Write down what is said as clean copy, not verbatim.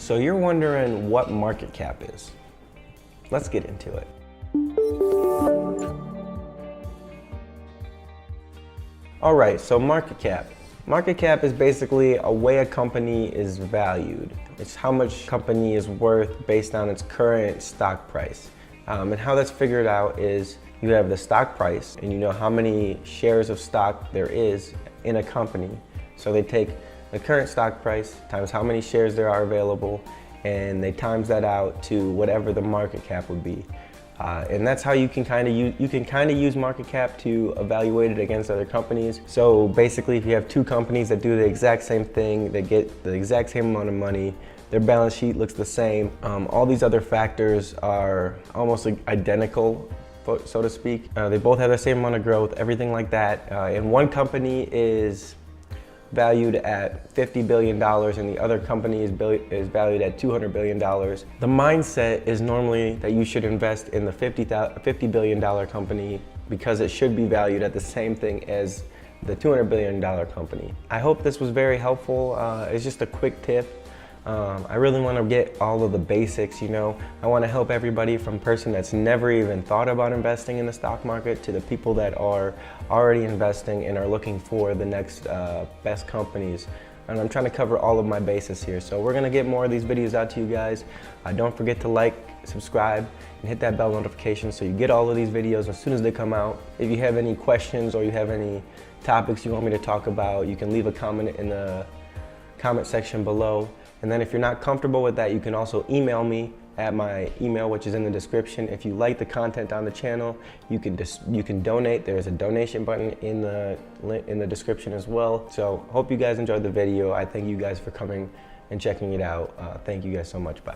So you're wondering what market cap is. Let's get into it. All right, so market cap. Market cap is basically a way a company is valued. It's how much company is worth based on its current stock price. And how that's figured out is you have the stock price and you know how many shares of stock there is in a company. So they take the current stock price times how many shares there are available, and they times that out to whatever the market cap would be. And that's how you can kind of use market cap to evaluate it against other companies. So basically, if you have two companies that do the exact same thing, they get the exact same amount of money, their balance sheet looks the same, all these other factors are almost identical, so to speak. They both have the same amount of growth, everything like that. And one company is valued at $50 billion and the other company is valued at $200 billion. The mindset is normally that you should invest in the $50 billion company because it should be valued at the same thing as the $200 billion company. I hope this was very helpful. It's just a quick tip. I really want to get all of the basics, you know. I want to help everybody from person that's never even thought about investing in the stock market to the people that are already investing and are looking for the next best companies. And I'm trying to cover all of my bases here. So we're going to get more of these videos out to you guys. Don't forget to like, subscribe, and hit that bell notification so you get all of these videos as soon as they come out. If you have any questions or you have any topics you want me to talk about, you can leave a comment in the comment section below. And then if you're not comfortable with that, you can also email me at my email, which is in the description. If you like the content on the channel, you can donate. There's a donation button in the description as well. So hope you guys enjoyed the video. I thank you guys for coming and checking it out. Thank you guys so much. Bye.